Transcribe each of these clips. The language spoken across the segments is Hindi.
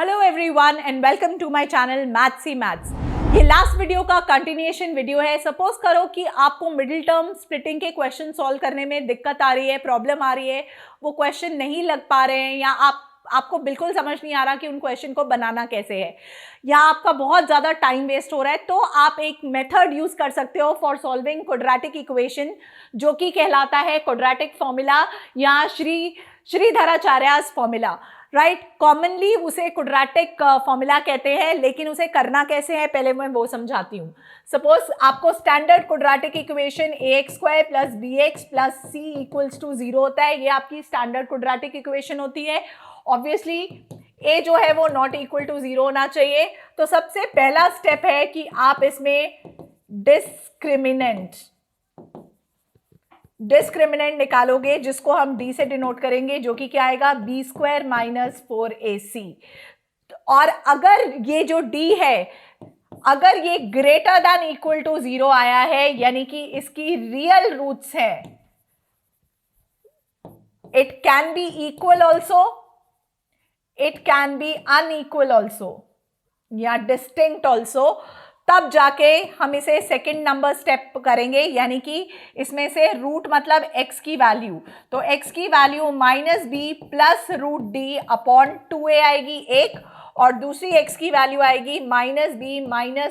Hello everyone and welcome to my channel Mathsy Maths. ये लास्ट वीडियो का कंटिन्यूएशन वीडियो है। सपोज करो कि आपको मिडिल टर्म स्प्लिटिंग के क्वेश्चन सॉल्व करने में दिक्कत आ रही है, प्रॉब्लम आ रही है, वो क्वेश्चन नहीं लग पा रहे हैं या आपको बिल्कुल समझ नहीं आ रहा कि उन क्वेश्चन को बनाना कैसे है, या आपका बहुत ज़्यादा टाइम वेस्ट हो रहा है, तो आप एक मेथड यूज़ कर सकते हो फॉर सॉल्विंग क्वाड्रेटिक इक्वेशन, जो कि कहलाता है क्वाड्रेटिक फॉर्मूला या श्रीधराचार्यस फॉर्मूला। राइट, कॉमनली उसे क्वाड्रेटिक फॉर्मूला कहते हैं, लेकिन उसे करना कैसे है पहले मैं वो समझाती हूँ। सपोज आपको standard quadratic equation ax² + bx + c = 0 होता है। ये आपकी स्टैंडर्ड क्वाड्रेटिक इक्वेशन होती है। ऑब्वियसली a जो है वो नॉट इक्वल टू 0 होना चाहिए। तो सबसे पहला स्टेप है कि आप इसमें डिस्क्रिमिनेंट निकालोगे, जिसको हम d से डिनोट करेंगे, जो कि क्या आएगा b² - 4ac। और अगर ये जो d है, अगर ये ग्रेटर देन इक्वल टू 0 आया है, यानी कि इसकी रियल रूट्स है, it can be equal also, it can be unequal also या डिस्टिंक्ट ऑल्सो, तब जाके हम इसे सेकंड नंबर स्टेप करेंगे। यानी कि इसमें से रूट मतलब x की वैल्यू, तो x की वैल्यू -b + √d/2a आएगी एक, और दूसरी x की वैल्यू आएगी -b -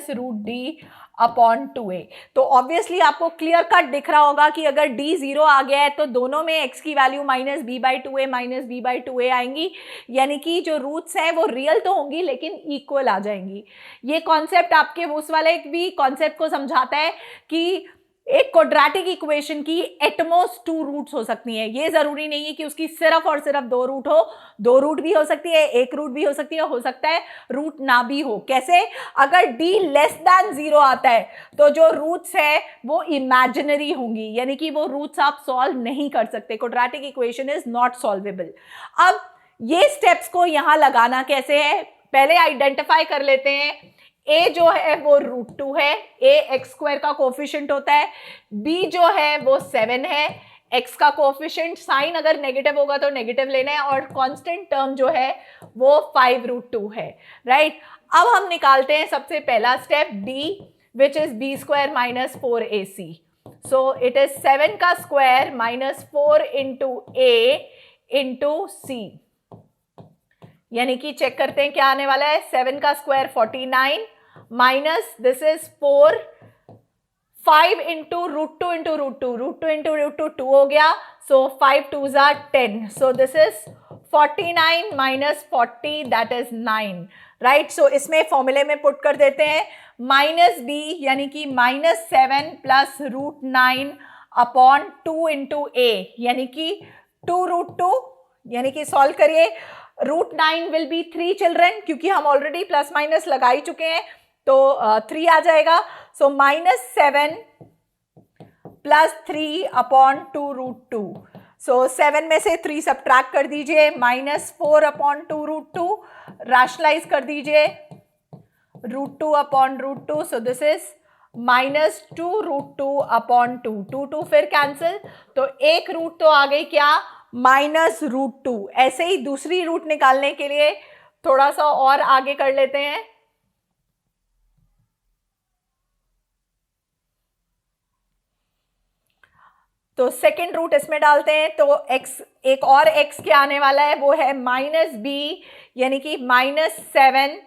√d/2a। तो ऑब्वियसली आपको क्लियर कट दिख रहा होगा कि अगर d 0 आ गया है तो दोनों में x की वैल्यू -b/2a -b/2a आएंगी, यानी कि जो रूट्स हैं वो रियल तो होंगी लेकिन इक्वल आ जाएंगी। ये कॉन्सेप्ट आपके उस वाले भी कॉन्सेप्ट को समझाता है कि एक क्वाड्रेटिक इक्वेशन की एटमोस्ट 2 रूट्स हो सकती हैं। ये जरूरी नहीं है कि उसकी सिर्फ और सिर्फ 2 रूट हो, 2 रूट भी हो सकती है, 1 रूट भी हो सकती है, हो सकता है रूट ना भी हो। कैसे? अगर d लेस देन 0 आता है तो जो रूट्स है वो इमेजिनरी होंगी, यानी कि वो रूट्स आप सॉल्व नहीं कर सकते। Quadratic equation is not solvable. अब ये स्टेप्स को यहां लगाना कैसे है, पहले आइडेंटिफाई कर लेते हैं। a जो है वो √2 है, a x² का कोफिशिएंट होता है, b जो है वो 7 है, x का कोफिशिएंट साइन अगर नेगेटिव होगा तो नेगेटिव लेना है, और कांस्टेंट टर्म जो है वो 5√2 है। राइट, अब हम निकालते हैं सबसे पहला step d, which is b² - 4ac। So it is 7 का स्क्वायर -4 × a × c, यानी कि चेक करते हैं क्या आने वाला है। 7 का स्क्वायर 49 माइनस दिस इज 4, 5 × √2 × √2, √2 × √2 2 हो गया, so 5 2s are 10, so this is 49 - 40 that is 9। Right, so इसमें फॉर्मूले में पुट कर देते हैं -b, यानी कि -7 + √9/2 × a, यानी कि 2√2, यानी कि सॉल्व करिए। √9 विल बी 3 चिल्ड्रन, क्योंकि हम ऑलरेडी प्लस माइनस लगा ही चुके हैं, तो 3 आ जाएगा। सो -7 + 3/2√2, सो 7 में से 3 सब्ट्रैक्ट कर दीजिए, -4/2√2, रैशनलाइज कर दीजिए √2/√2, सो दिस इज -2√2/2, 2 फिर कैंसिल, तो एक रूट तो आ गई क्या, -√2। ऐसे ही दूसरी रूट निकालने के लिए थोड़ा सा और आगे कर लेते हैं। तो सेकेंड रूट इसमें डालते हैं, तो x, एक और x क्या आने वाला है, वो है -b, यानी कि -7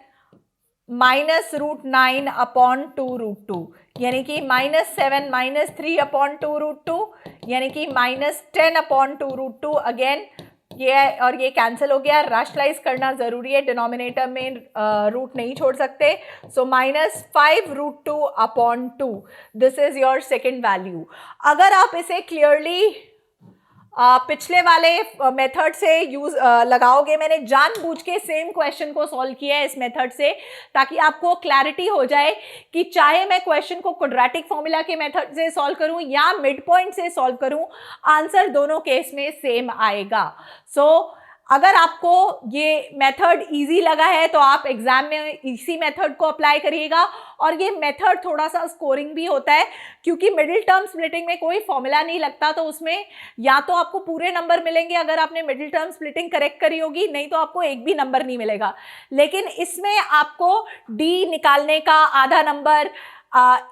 - √9/2√2, यानी कि -7 - 3/2√2, यानी कि -10/2√2। अगेन ये और ये कैंसिल हो गया, रैशनलाइज करना जरूरी है, डिनोमिनेटर में रूट नहीं छोड़ सकते। सो -5√2/2, this is your second value. अगर आप इसे क्लियरली पिछले वाले मेथड से लगाओगे, मैंने जानबूझ के सेम क्वेश्चन को सॉल्व किया है इस मेथड से, ताकि आपको क्लैरिटी हो जाए कि चाहे मैं क्वेश्चन को क्वाड्रेटिक फॉर्मूला के मेथड से सॉल्व करूं या मिड पॉइंट से सॉल्व करूं, आंसर दोनों केस में सेम आएगा। सो अगर आपको ये मेथड इजी लगा है तो आप एग्जाम में इसी मेथड को अप्लाई करिएगा, और ये मेथड थोड़ा सा स्कोरिंग भी होता है, क्योंकि मिडिल टर्म स्प्लिटिंग में कोई फॉर्मूला नहीं लगता, तो उसमें या तो आपको पूरे नंबर मिलेंगे अगर आपने मिडिल टर्म स्प्लिटिंग करेक्ट करी होगी, नहीं तो आपको एक भी नंबर नहीं मिलेगा। लेकिन इसमें आपको डी निकालने का आधा नंबर,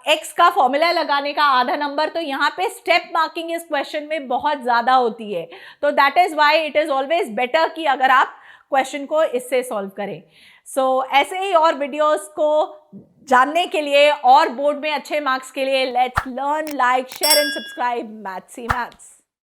एक्स का फॉर्मूला लगाने का आधा नंबर, तो यहाँ पे स्टेप मार्किंग इस क्वेश्चन में बहुत ज़्यादा होती है। तो that is why it is always better कि अगर आप क्वेश्चन को इससे सॉल्व करें। सो ऐसे ही और वीडियोस को जानने के लिए और बोर्ड में अच्छे मार्क्स के लिए let's learn, like, share and subscribe maths he maths.